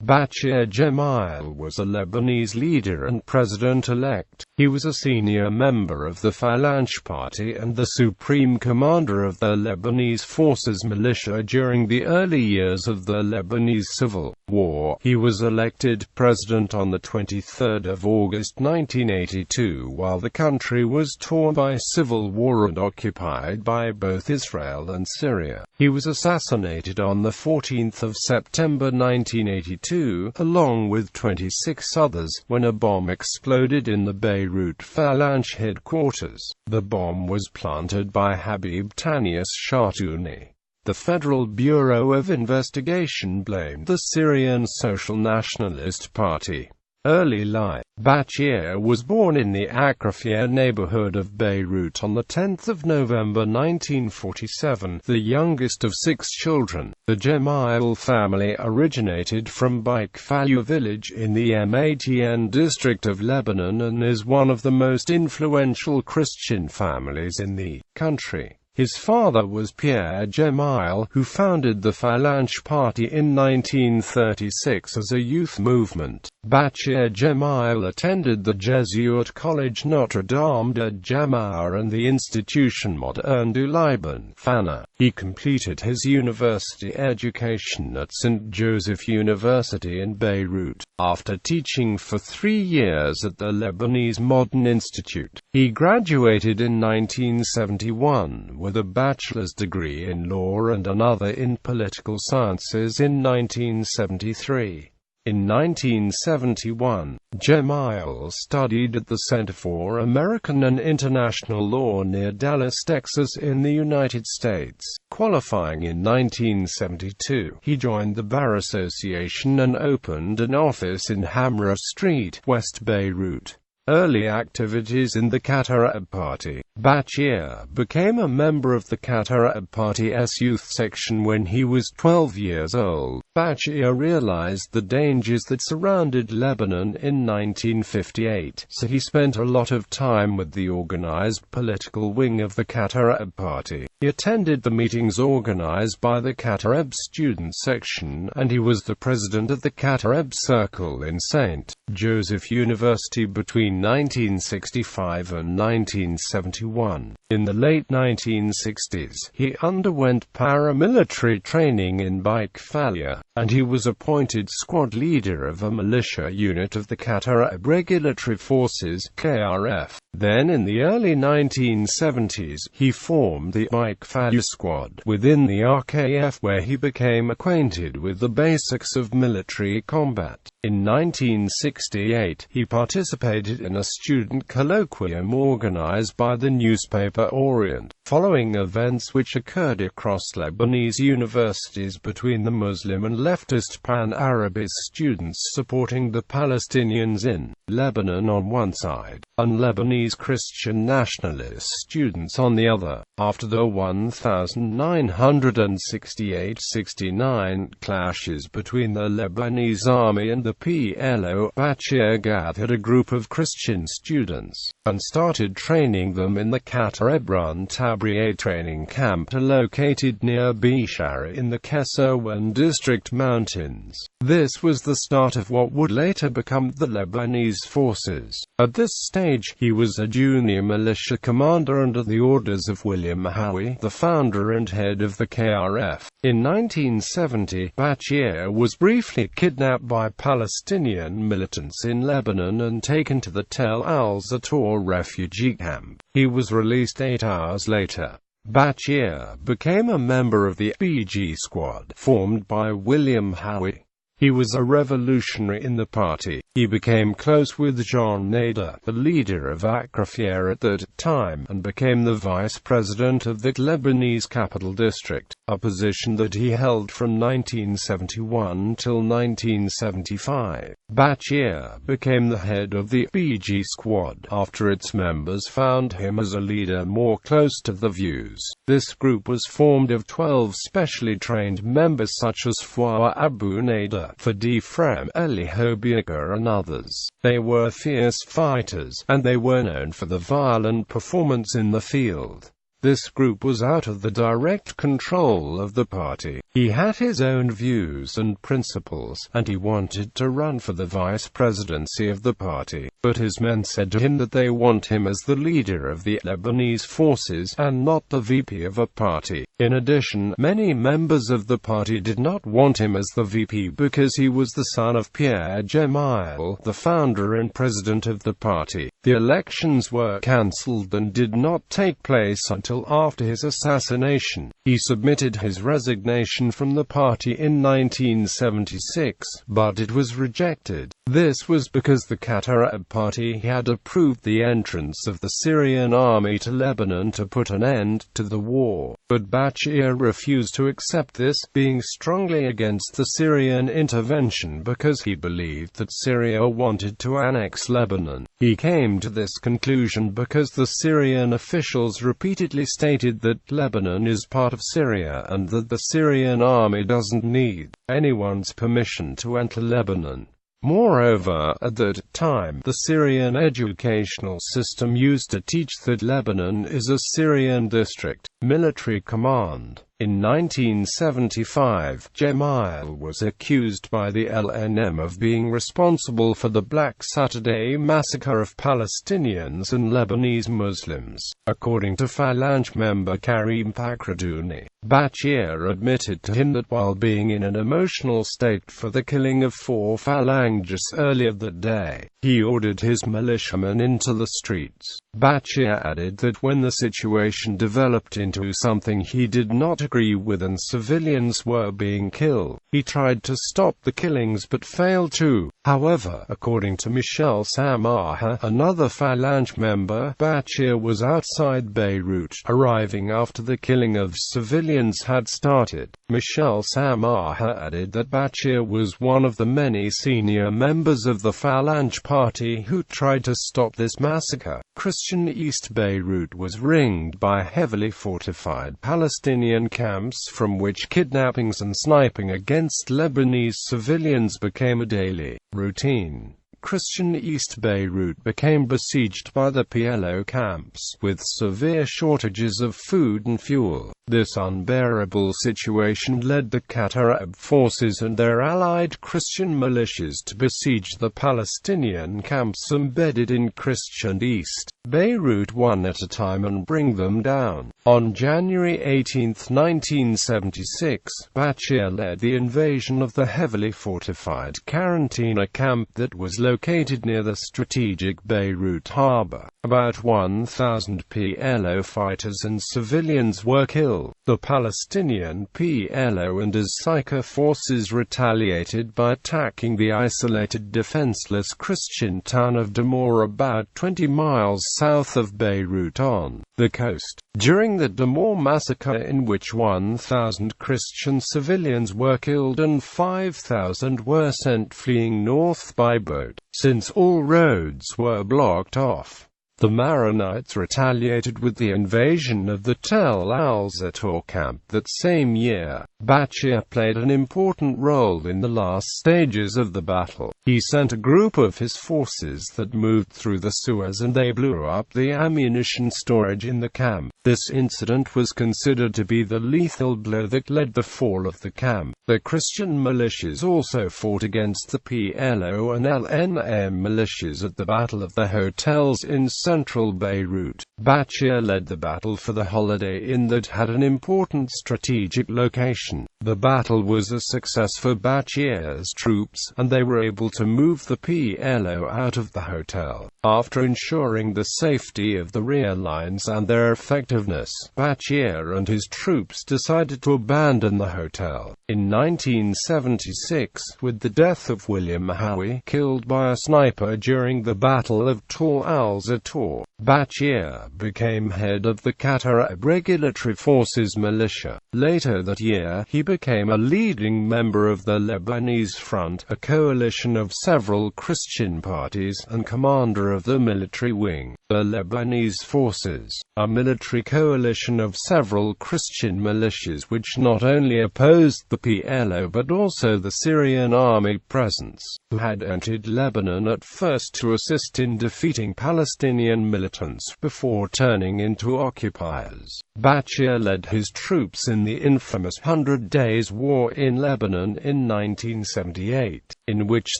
Bachir Gemayel was a Lebanese leader and president-elect. He was a senior member of the Phalange party and the supreme commander of the Lebanese Forces militia during the early years of the Lebanese Civil War. He was elected president on the 23rd of August 1982 while the country was torn by civil war and occupied by both Israel and Syria. He was assassinated on the 14th of September 1982, along with 26 others, when a bomb exploded in the Beirut Phalange headquarters. The bomb was planted by Habib Tanius Shartouni. The Federal Bureau of Investigation blamed the Syrian Social Nationalist Party. Early life. Bachir was born in the Akrafia neighborhood of Beirut on 10 November 1947, the youngest of 6 children. The Gemayel family originated from Beirut village in the Matn district of Lebanon and is one of the most influential Christian families in the country. His father was Bachir Gemayel, who founded the Phalange party in 1936 as a youth movement. Bachir Gemayel attended the Jesuit College Notre Dame de Jamar and the Institution Moderne du Liban, FANA. He completed his university education at St. Joseph University in Beirut. After teaching for 3 years at the Lebanese Modern Institute, he graduated in 1971 with a bachelor's degree in law and another in political sciences in 1973. In 1971, Gemayel studied at the Center for American and International Law near Dallas, Texas in the United States. Qualifying in 1972, he joined the Bar Association and opened an office in Hamra Street, West Beirut. Early activities in the Arab Party. Bachir became a member of the Arab Party's youth section when he was 12 years old. Bachir realized the dangers that surrounded Lebanon in 1958, so he spent a lot of time with the organized political wing of the Arab Party. He attended the meetings organized by the Arab student section, and he was the president of the Arab Circle in St. Joseph University between 1965 and 1971. In the late 1960s, he underwent paramilitary training in Bachir, and he was appointed squad leader of a militia unit of the Arab Regulatory Forces (KRF). Then in the early 1970s, he formed the Bachir squad within the RKF, where he became acquainted with the basics of military combat. In 1968, he participated in a student colloquium organized by the newspaper Orient, following events which occurred across Lebanese universities between the Muslim and leftist pan-Arabist students supporting the Palestinians in Lebanon on one side, and Lebanese Christian nationalist students on the other. After the 1968–69 clashes between the Lebanese army and the PLO, Bachir gathered a group of Christian students and started training them in the Arab-run Tabriya training camp located near Bishara in the Kesawan district mountains. This was the start of what would later become the Lebanese Forces. At this stage, he was a junior militia commander under the orders of William Howie, the founder and head of the KRF. In 1970, Bachir was briefly kidnapped by Palestinian militants in Lebanon and taken to the Tel al-Zator refugee camp. He was released 8 hours later. Bachir became a member of the BG squad, formed by William Howie. He was a revolutionary in the party. He became close with Jean Nader, the leader of Akrafia at that time, and became the vice president of the Lebanese Capital District, a position that he held from 1971 till 1975. Bachir became the head of the BG squad after its members found him as a leader more close to the views. This group was formed of 12 specially trained members such as Fouad Abu Nader, Fadi Frem, Eli Hobiaka and others. They were fierce fighters, and they were known for the violent performance in the field. This group was out of the direct control of the party. He had his own views and principles, and he wanted to run for the vice presidency of the party. But his men said to him that they want him as the leader of the Lebanese forces, and not the VP of a party. In addition, many members of the party did not want him as the VP because he was the son of Bachir Gemayel, the founder and president of the party. The elections were cancelled and did not take place until after his assassination. He submitted his resignation from the party in 1976, but it was rejected. This was because the Arab Party had approved the entrance of the Syrian army to Lebanon to put an end to the war. But Bachir refused to accept this, being strongly against the Syrian intervention because he believed that Syria wanted to annex Lebanon. He came to this conclusion because the Syrian officials repeatedly stated that Lebanon is part of Syria and that the Syrian army doesn't need anyone's permission to enter Lebanon. Moreover, at that time, the Syrian educational system used to teach that Lebanon is a Syrian district. Military command. In 1975, Gemayel was accused by the LNM of being responsible for the Black Saturday massacre of Palestinians and Lebanese Muslims. According to Phalange member Karim Fakhreddouny, Bachir admitted to him that while being in an emotional state for the killing of 4 Phalangists earlier that day, he ordered his militiamen into the streets. Bachir added that when the situation developed into something he did not agree with and civilians were being killed, he tried to stop the killings but failed to. However, according to Michel Samaha, another Phalange member, Bachir was outside Beirut, arriving after the killing of civilians had started. Michel Samaha added that Bachir was one of the many senior members of the Phalange party who tried to stop this massacre. Christian East Beirut was ringed by heavily fortified Palestinian camps from which kidnappings and sniping against Lebanese civilians became a daily routine. Christian East Beirut became besieged by the PLO camps, with severe shortages of food and fuel. This unbearable situation led the Arab forces and their allied Christian militias to besiege the Palestinian camps embedded in Christian East Beirut one at a time and bring them down. On January 18, 1976, Bachir led the invasion of the heavily fortified Quarantina camp that was located near the strategic Beirut harbor. About 1,000 PLO fighters and civilians were killed. The Palestinian PLO and As-Syqa forces retaliated by attacking the isolated defenseless Christian town of Damour about 20 miles south of Beirut on the coast. During the Damour massacre, in which 1,000 Christian civilians were killed and 5,000 were sent fleeing north by boat, since all roads were blocked off. The Maronites retaliated with the invasion of the Tel al-Zator camp that same year. Bachir played an important role in the last stages of the battle. He sent a group of his forces that moved through the Suez and they blew up the ammunition storage in the camp. This incident was considered to be the lethal blow that led the fall of the camp. The Christian militias also fought against the PLO and LNM militias at the Battle of the Hotels in central Beirut. Bachir led the battle for the Holiday Inn that had an important strategic location. The battle was a success for Bachir's troops, and they were able to move the PLO out of the hotel. After ensuring the safety of the rear lines and their effectiveness, Bachir and his troops decided to abandon the hotel. In 1976, with the death of William Howie, killed by a sniper during the Battle of Tel al-Zator, Bachir became head of the Arab Regulatory Forces militia. Later that year, he became a leading member of the Lebanese Front, a coalition of several Christian parties, and commander of the military wing, the Lebanese Forces, a military coalition of several Christian militias which not only opposed the PLO but also the Syrian army presence, who had entered Lebanon at first to assist in defeating Palestinian militias. militants before turning into occupiers. Bachir led his troops in the infamous 100 Days War in Lebanon in 1978, in which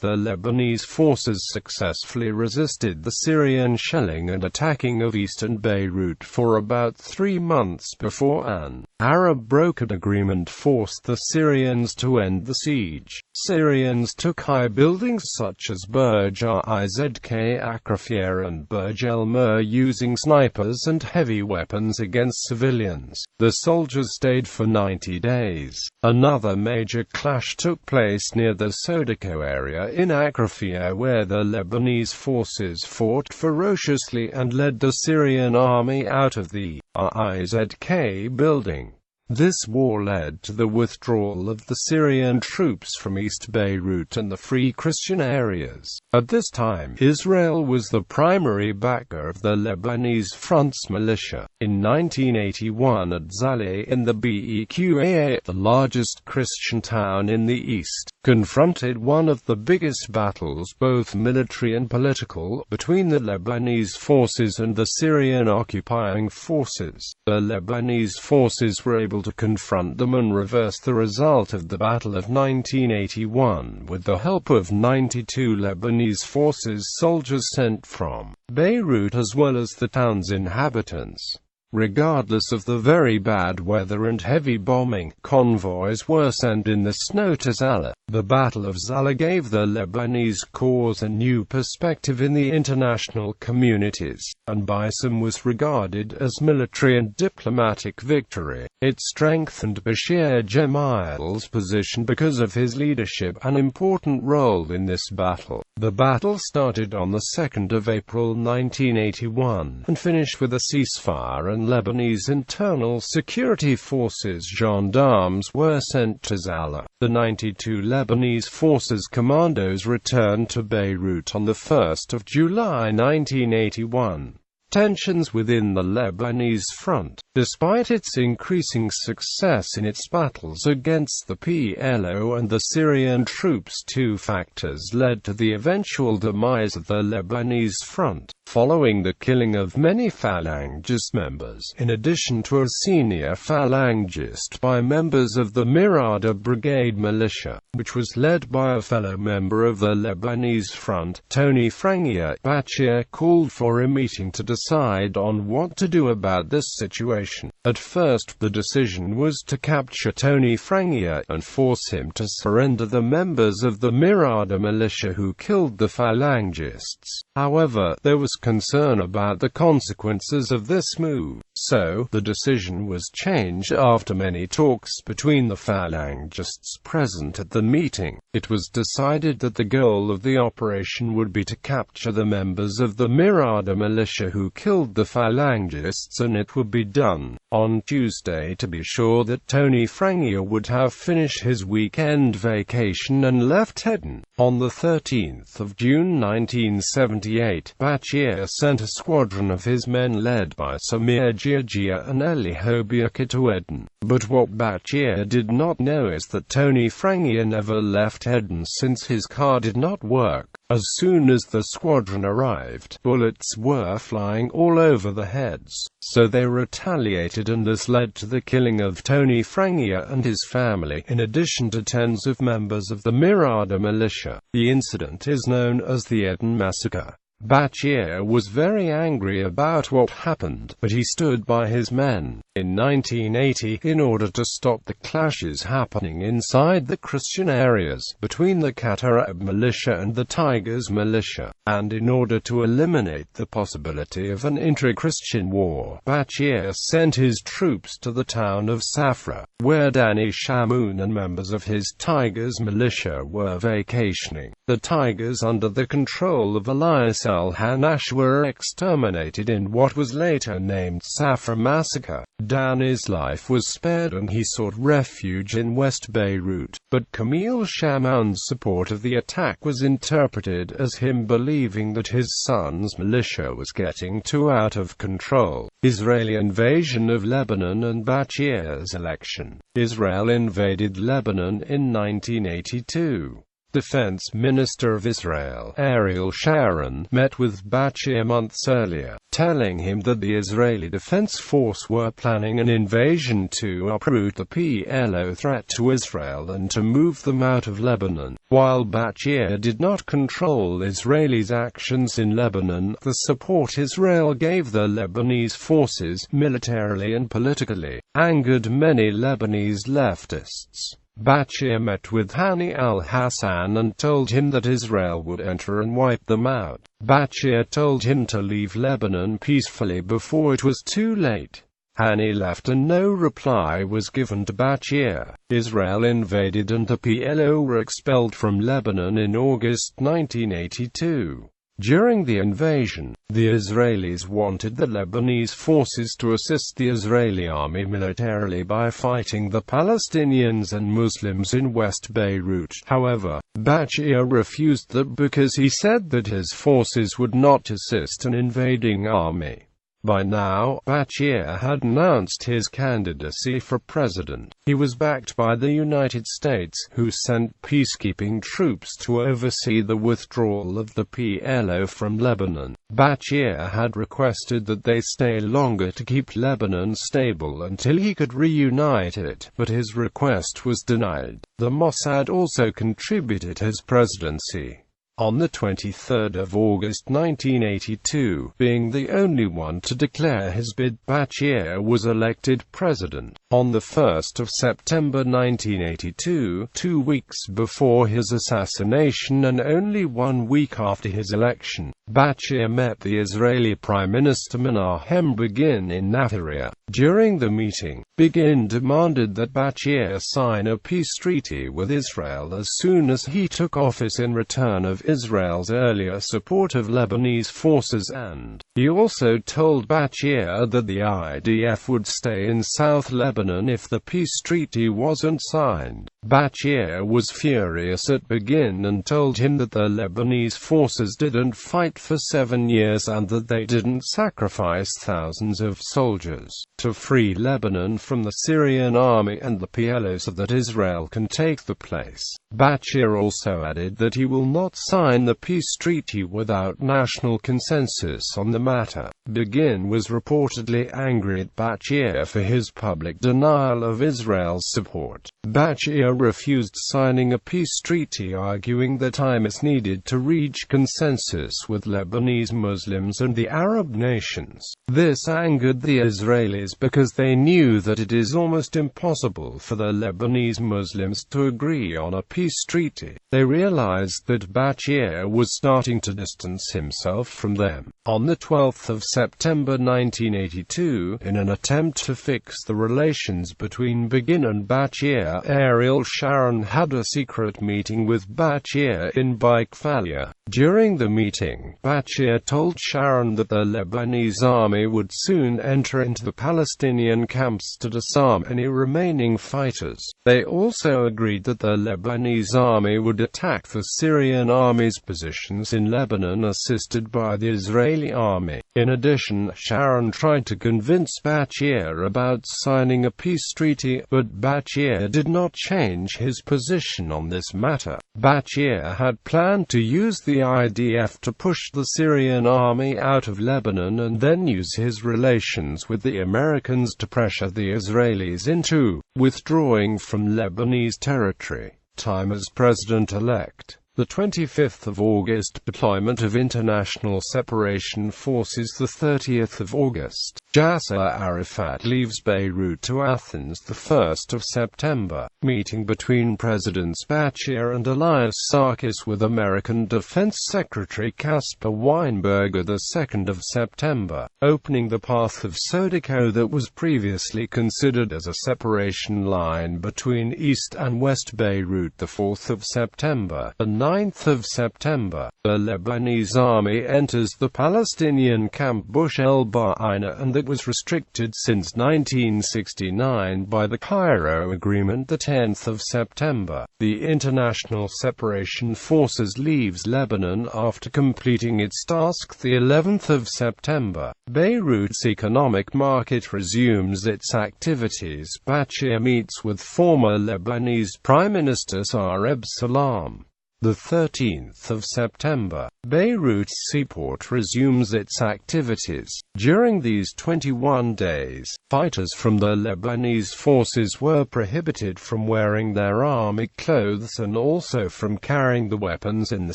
the Lebanese forces successfully resisted the Syrian shelling and attacking of eastern Beirut for about 3 months before an Arab brokered agreement forced the Syrians to end the siege. Syrians took high buildings such as Burj Izk Akrafia and Burj El Mer using snipers and heavy weapons against civilians. The soldiers stayed for 90 days. Another major clash took place near the Sodako area in Akrafia, where the Lebanese forces fought ferociously and led the Syrian army out of the Izk building. This war led to the withdrawal of the Syrian troops from East Beirut and the Free Christian areas. At this time, Israel was the primary backer of the Lebanese Front's militia. In 1981 at Zaleh in the Beqa, the largest Christian town in the east, confronted one of the biggest battles, both military and political, between the Lebanese forces and the Syrian occupying forces. The Lebanese forces were able to confront them and reverse the result of the Battle of 1981 with the help of 92 Lebanese forces soldiers sent from Beirut as well as the town's inhabitants. Regardless of the very bad weather and heavy bombing, convoys were sent in the snow to Zaleh. The Battle of Zaleh gave the Lebanese cause a new perspective in the international communities, and by some was regarded as military and diplomatic victory. It strengthened Bachir Gemayel's position because of his leadership and important role in this battle. The battle started on the 2nd of April 1981, and finished with a ceasefire, and Lebanese internal security forces gendarmes were sent to Zaleh. The 92 Lebanese forces commandos returned to Beirut on the 1st of July 1981. Tensions within the Lebanese front. Despite its increasing success in its battles against the PLO and the Syrian troops, two factors led to the eventual demise of the Lebanese front. Following the killing of many Phalangist members, in addition to a senior Phalangist by members of the Mirada Brigade militia, which was led by a fellow member of the Lebanese front, Tony Frangia, Bachir called for a meeting to decide on what to do about this situation. At first, the decision was to capture Tony Frangia and force him to surrender the members of the Mirada militia who killed the Phalangists. However, there was concern about the consequences of this move, so the decision was changed after many talks between the Phalangists present at the meeting. It was decided that the goal of the operation would be to capture the members of the Mirada militia who killed the Phalangists, and it would be done on Tuesday to be sure that Tony Frangia would have finished his weekend vacation and left Hedon. On the 13th of June 1978, Bachir sent a squadron of his men led by Samir Georgia and Eli Hobiaka to Hedon. But what Bachir did not know is that Tony Frangia never left Hedon since his car did not work. As soon as the squadron arrived, bullets were flying all over the heads, so they retaliated, and this led to the killing of Tony Frangia and his family, in addition to tens of members of the Mirada militia. The incident is known as the Hedon Massacre. Bachir was very angry about what happened, but he stood by his men. In 1980, in order to stop the clashes happening inside the Christian areas between the Qatarab militia and the Tigers militia, and in order to eliminate the possibility of an intra-Christian war, Bachir sent his troops to the town of Safra, where Danny Shamoun and members of his Tigers militia were vacationing. The Tigers, under the control of Elias al-Hanash, were exterminated in what was later named Safra Massacre. Danny's life was spared and he sought refuge in West Beirut, but Kamil Shamoun's support of the attack was interpreted as him believing that his son's militia was getting too out of control. Israeli invasion of Lebanon and Bachir's election. Israel invaded Lebanon in 1982. Defense Minister of Israel, Ariel Sharon, met with Bachir months earlier, telling him that the Israeli Defense Force were planning an invasion to uproot the PLO threat to Israel and to move them out of Lebanon. While Bachir did not control Israelis' actions in Lebanon, the support Israel gave the Lebanese forces, militarily and politically, angered many Lebanese leftists. Bachir met with Hani al-Hassan and told him that Israel would enter and wipe them out. Bachir told him to leave Lebanon peacefully before it was too late. Hani left and no reply was given to Bachir. Israel invaded and the PLO were expelled from Lebanon in August 1982. During the invasion, the Israelis wanted the Lebanese forces to assist the Israeli army militarily by fighting the Palestinians and Muslims in West Beirut. However, Bachir refused that because he said that his forces would not assist an invading army. By now, Bachir had announced his candidacy for president. He was backed by the United States, who sent peacekeeping troops to oversee the withdrawal of the PLO from Lebanon. Bachir had requested that they stay longer to keep Lebanon stable until he could reunite it, but his request was denied. The Mossad also contributed his presidency. On the 23rd of August 1982, being the only one to declare his bid, Bachir was elected president. On the 1st of September 1982, 2 weeks before his assassination and only 1 week after his election, Bachir met the Israeli Prime Minister Menachem Begin in Nahariya. During the meeting, Begin demanded that Bachir sign a peace treaty with Israel as soon as he took office in return of Israel's earlier support of Lebanese forces, and he also told Bachir that the IDF would stay in South Lebanon if the peace treaty wasn't signed. Bachir was furious at Begin and told him that the Lebanese forces didn't fight for 7 years and that they didn't sacrifice thousands of soldiers to free Lebanon from the Syrian army and the PLO so that Israel can take the place. Bachir also added that he will not sign the peace treaty without national consensus on the matter. Begin was reportedly angry at Bachir for his public denial of Israel's support. Bachir refused signing a peace treaty, arguing that time is needed to reach consensus with Lebanese Muslims and the Arab nations. This angered the Israelis because they knew that it is almost impossible for the Lebanese Muslims to agree on a peace treaty. They realized that Bachir was starting to distance himself from them. On the 12th of September 1982, in an attempt to fix the relations between Begin and Bachir, Ariel Sharon had a secret meeting with Bachir in Beirut Phalange. During the meeting, Bachir told Sharon that the Lebanese army would soon enter into the Palestinian camps to disarm any remaining fighters. They also agreed that the Lebanese army would attack the Syrian army's positions in Lebanon assisted by the Israeli army. In addition, Sharon tried to convince Bachir about signing a peace treaty, but Bachir did not change his position on this matter. Bachir had planned to use the IDF to push the Syrian army out of Lebanon and then use his relations with the Americans to pressure the Israelis into withdrawing from Lebanese territory. Time as president-elect. The 25th of August, deployment of International Separation Forces. The 30th of August, Yasser Arafat leaves Beirut to Athens. The 1st of September, meeting between Presidents Bachir and Elias Sarkis with American Defense Secretary Caspar Weinberger. The 2nd of September, opening the path of Sodico that was previously considered as a separation line between East and West Beirut. The 4th of September, the 9th of September, the Lebanese army enters the Palestinian camp Bush el-Ba'ina, and that was restricted since 1969 by the Cairo Agreement. The 10th of September, the International Separation Forces leaves Lebanon after completing its task. The 11th of September, Beirut's economic market resumes its activities. Bachir meets with former Lebanese Prime Minister Saeb Salam. The 13th of September, Beirut seaport resumes its activities. During these 21 days, fighters from the Lebanese forces were prohibited from wearing their army clothes and also from carrying the weapons in the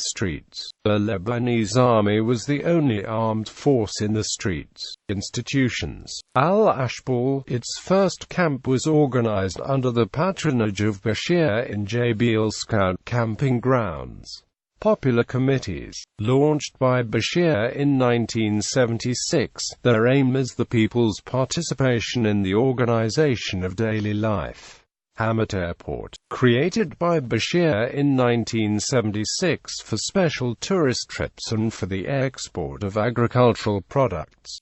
streets. The Lebanese army was the only armed force in the streets. Institutions. Al-Ashbal, its first camp was organized under the patronage of Bashir in Jabil Scout camping grounds. Popular committees, launched by Bashir in 1976, their aim is the people's participation in the organization of daily life. Hamad Airport, created by Bashir in 1976 for special tourist trips and for the export of agricultural products.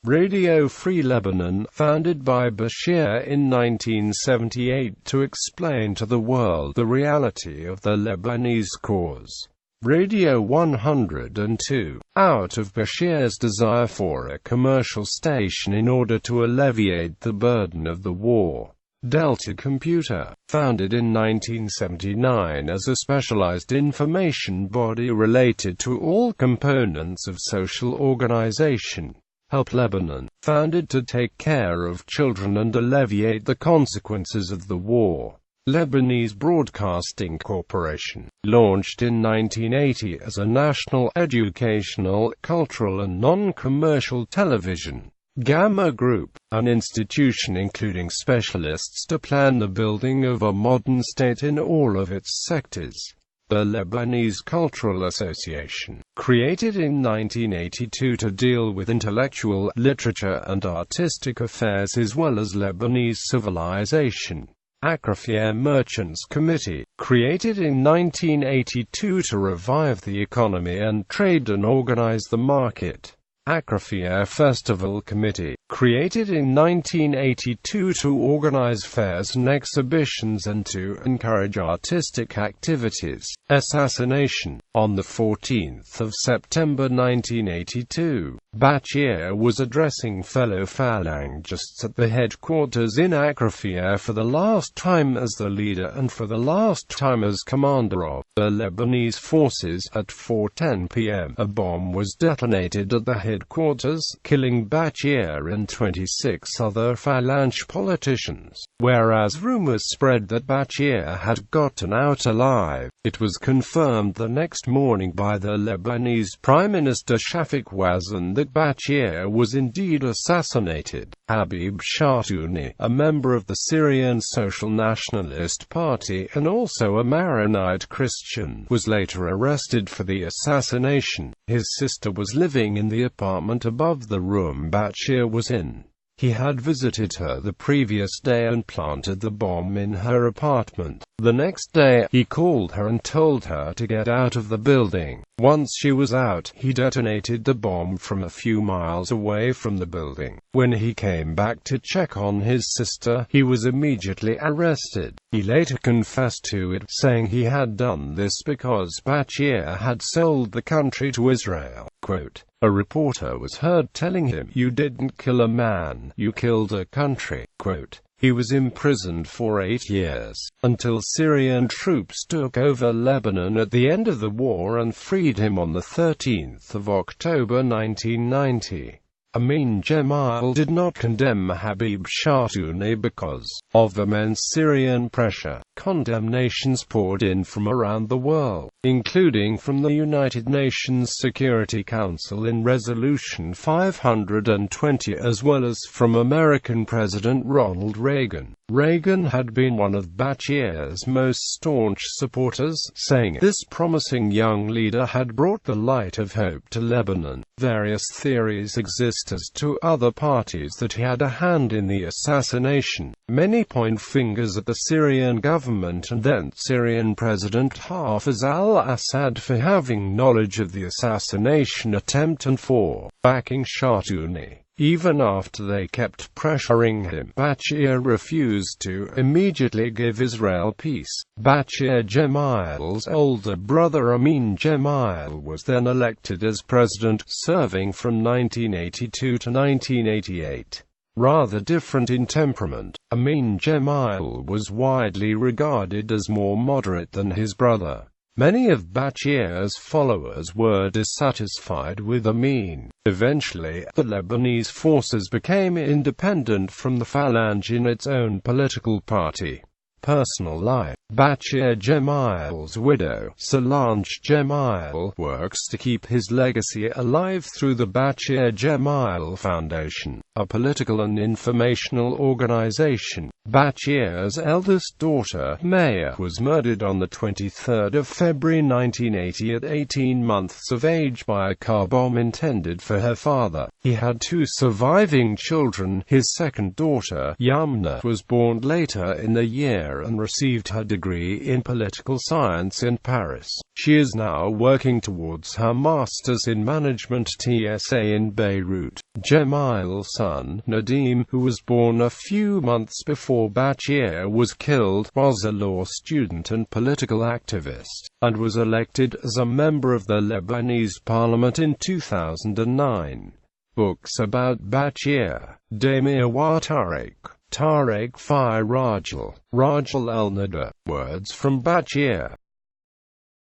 Radio Free Lebanon, founded by Bashir in 1978 to explain to the world the reality of the Lebanese cause. Radio 102, out of Bashir's desire for a commercial station in order to alleviate the burden of the war. Delta Computer, founded in 1979 as a specialized information body related to all components of social organization. Help Lebanon, founded to take care of children and alleviate the consequences of the war. Lebanese Broadcasting Corporation, launched in 1980 as a national educational, cultural and non-commercial television. Gamma Group, an institution including specialists to plan the building of a modern state in all of its sectors. The Lebanese Cultural Association, created in 1982 to deal with intellectual, literature and artistic affairs as well as Lebanese civilization. Agrafia Merchants Committee, created in 1982 to revive the economy and trade and organize the market. Agrafia Festival Committee, created in 1982 to organize fairs and exhibitions and to encourage artistic activities. Assassination. On the 14th of September 1982, Bachir was addressing fellow Phalangists at the headquarters in Agrafia for the last time as the leader and for the last time as commander of the Lebanese Forces. At 4:10 p.m., a bomb was detonated at the headquarters, killing Bachir and 26 other Phalange politicians. Whereas rumors spread that Bachir had gotten out alive, it was confirmed the next morning by the Lebanese Prime Minister Shafik Wazan that Bachir was indeed assassinated. Habib Shartouni, a member of the Syrian Social Nationalist Party and also a Maronite Christian, was later arrested for the assassination. His sister was living in the apartment above the room Bachir was in. He had visited her the previous day and planted the bomb in her apartment. The next day, he called her and told her to get out of the building. Once she was out, he detonated the bomb from a few miles away from the building. When he came back to check on his sister, he was immediately arrested. He later confessed to it, saying he had done this because Bachir had sold the country to Israel. Quote, a reporter was heard telling him, "You didn't kill a man, you killed a country." Quote, he was imprisoned for 8 years, until Syrian troops took over Lebanon at the end of the war and freed him on the 13th of October 1990. Bachir Gemayel did not condemn Habib Shartouni because of immense Syrian pressure. Condemnations poured in from around the world, including from the United Nations Security Council in Resolution 520 as well as from American President Ronald Reagan. Reagan had been one of Bachir's most staunch supporters, saying this promising young leader had brought the light of hope to Lebanon. Various theories exist as to other parties that he had a hand in the assassination. Many point fingers at the Syrian government and then Syrian President Hafez al-Assad for having knowledge of the assassination attempt and for backing Shartouni. Even after they kept pressuring him, Bachir refused to immediately give Israel peace. Bachir Gemayel's older brother Amin Gemayel was then elected as president, serving from 1982 to 1988. rather different in temperament. Gemayel was widely regarded as more moderate than his brother. Many of Bachir's followers were dissatisfied with Amin. Eventually, the Lebanese Forces became independent from the Phalange in its own political party. Personal life. Bachir Gemayel's widow, Solange Gemayel, works to keep his legacy alive through the Bachir Gemayel Foundation, a political and informational organization. Bachir's eldest daughter, Maya, was murdered on the 23rd of February 1980 at 18 months of age by a car bomb intended for her father. He had 2 surviving children. His second daughter, Yamna, was born later in the year and received her degree in political science in Paris. She is now working towards her master's in management TSA in Beirut. Gemayel's son, Nadim, who was born a few months before Bachir was killed, was a law student and political activist, and was elected as a member of the Lebanese parliament in 2009. Books about Bachir. Damir wa Tariq Fi Rajal El Nada. Words from Bachir.